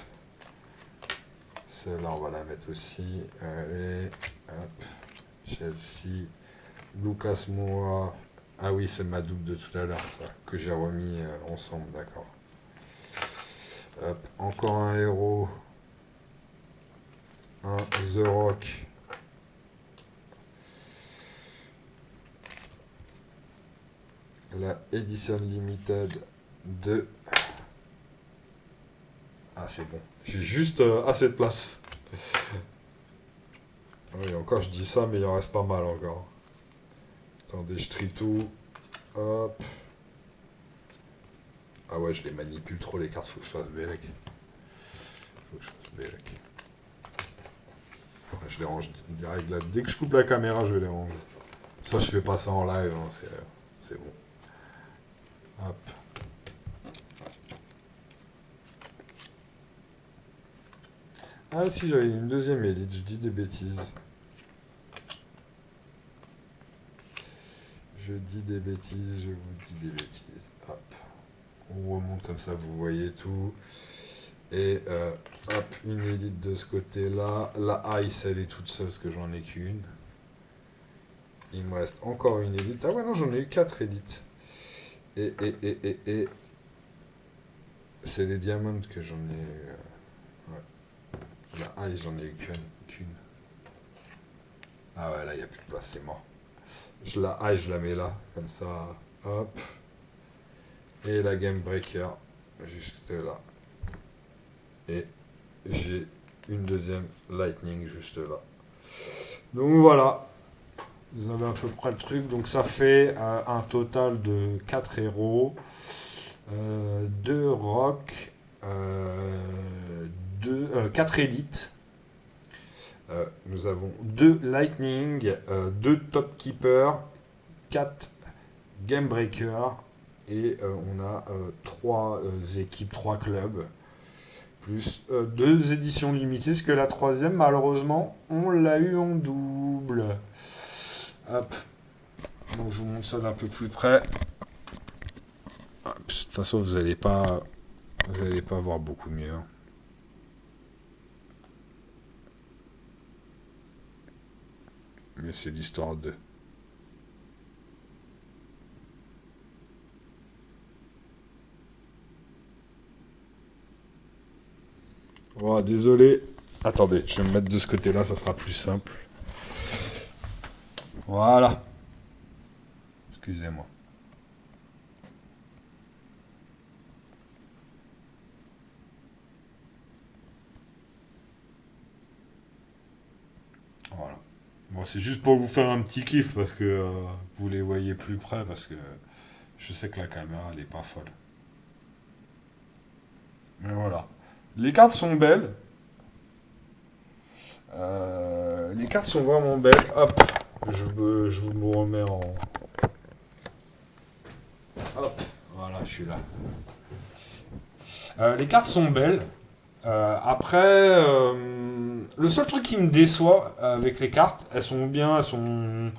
Celle-là, on va la mettre aussi. Allez, hop. Chelsea. Lucas Moura. Ah oui, c'est ma double de tout à l'heure, que j'ai remis ensemble, d'accord. Hop, encore un héros. Un The Rock. La Edition Limited de... Ah, c'est bon. J'ai juste assez de place. Oui, encore, je dis ça, mais il en reste pas mal encore. Attendez, je trie tout. Hop. Ah ouais, je les manipule trop les cartes, faut que je fasse Bélec. Je les range direct là. Dès que je coupe la caméra, je vais les ranger. Ça, je fais pas ça en live, hein. C'est bon. Hop. Ah si, j'avais une deuxième élite, je dis des bêtises. Je dis des bêtises, je vous dis des bêtises. Hop. On remonte comme ça, vous voyez tout. Et hop, une élite de ce côté-là. La Ice, elle est toute seule parce que j'en ai qu'une. Il me reste encore une élite. Ah ouais, non, j'en ai eu 4 élites. Et c'est les diamants que j'en ai... ouais. La Ice, j'en ai eu qu'une. Ah ouais, là, il n'y a plus de place, c'est mort. Je la mets là, comme ça. Hop. Et la Game Breaker, juste là. Et j'ai une deuxième Lightning juste là. Donc voilà. Vous avez à peu près le truc. Donc ça fait un total de 4 héros. 2 rock. 4 élites. Nous avons 2 Lightning, 2 Top Keeper, 4 Game Breaker et on a 3 équipes, 3 clubs Plus 2 éditions limitées, parce que la troisième, malheureusement, on l'a eu en double. Hop. Donc je vous montre ça d'un peu plus près. Hop. De toute façon, vous n'allez pas voir beaucoup mieux. Hein. Mais c'est l'histoire de... Oh, désolé. Attendez, je vais me mettre de ce côté-là, ça sera plus simple. Voilà. Excusez-moi. Voilà. Bon, c'est juste pour vous faire un petit kiff parce que vous les voyez plus près parce que je sais que la caméra elle est pas folle. Mais voilà. Les cartes sont belles. Les cartes sont vraiment belles. Hop, je vous remets en... Hop, voilà, je suis là. Les cartes sont belles. Après, le seul truc qui me déçoit avec les cartes, elles sont bien, elles sont...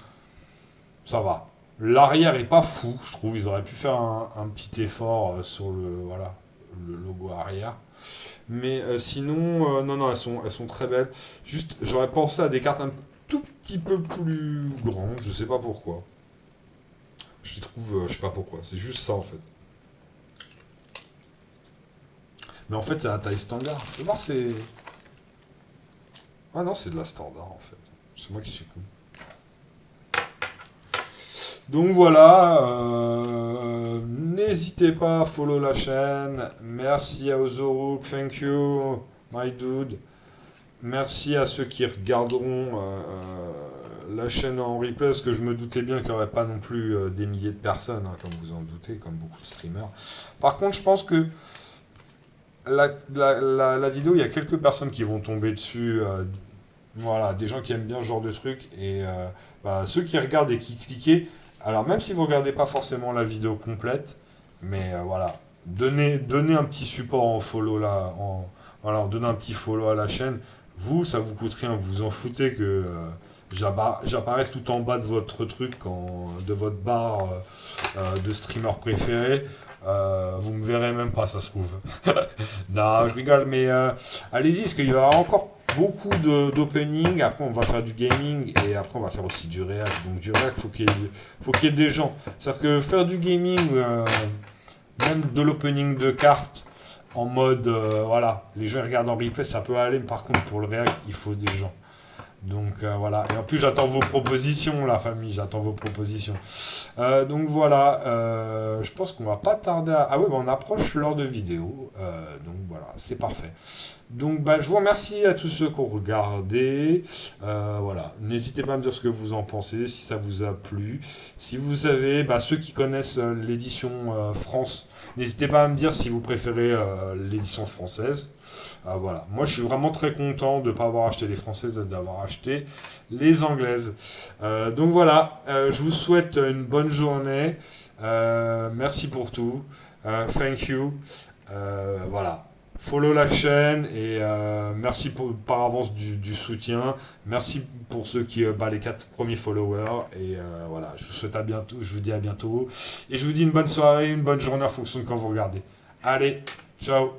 Ça va. L'arrière est pas fou, je trouve. Ils auraient pu faire un petit effort sur voilà, le logo arrière. Mais sinon, non, non, elles sont très belles. Juste, j'aurais pensé à des cartes un tout petit peu plus grandes. Je sais pas pourquoi. Je les trouve, je sais pas pourquoi. C'est juste ça en fait. Mais en fait, c'est la taille standard. Tu vas voir, c'est. Ah non, c'est de la standard en fait. C'est moi qui suis con. Donc voilà, n'hésitez pas à follow la chaîne. Merci à Ozoruk, thank you, my dude. Merci à ceux qui regarderont la chaîne en replay, parce que je me doutais bien qu'il n'y aurait pas non plus des milliers de personnes, hein, comme vous en doutez, comme beaucoup de streamers. Par contre, je pense que la vidéo, il y a quelques personnes qui vont tomber dessus. Voilà, des gens qui aiment bien ce genre de truc. Et ceux qui regardent et qui cliquent, alors même si vous ne regardez pas forcément la vidéo complète, mais voilà, donnez un petit support en follow là, voilà, donnez un petit follow à la chaîne. Vous, ça vous coûte rien, vous vous en foutez que j'apparaisse tout en bas de votre truc, de votre barre de streamer préféré. Vous me verrez même pas, ça se trouve. Non, je rigole, mais allez-y, parce qu'il y aura encore beaucoup d'opening. Après, on va faire du gaming et après, on va faire aussi du React. Donc, du React, faut qu'il y ait des gens. C'est-à-dire que faire du gaming, même de l'opening de cartes, en mode, voilà, les gens ils regardent en replay, ça peut aller. Mais par contre, pour le React, il faut des gens. Donc voilà, et en plus j'attends vos propositions la famille, j'attends vos propositions. Donc voilà, je pense qu'on va pas tarder à... Ah ouais, on approche l'heure de vidéo, donc voilà, c'est parfait. Donc je vous remercie à tous ceux qui ont regardé, voilà, n'hésitez pas à me dire ce que vous en pensez, si ça vous a plu. Si vous savez, ceux qui connaissent l'édition France, n'hésitez pas à me dire si vous préférez l'édition française. Voilà. Moi, je suis vraiment très content de ne pas avoir acheté les françaises, d'avoir acheté les anglaises. Donc voilà, je vous souhaite une bonne journée. Merci pour tout. Thank you. Voilà. Follow la chaîne et merci par avance du soutien. Merci pour ceux qui les 4 premiers followers. Et voilà, je vous souhaite à bientôt. Je vous dis à bientôt. Et je vous dis une bonne soirée, une bonne journée en fonction de quand vous regardez. Allez, ciao.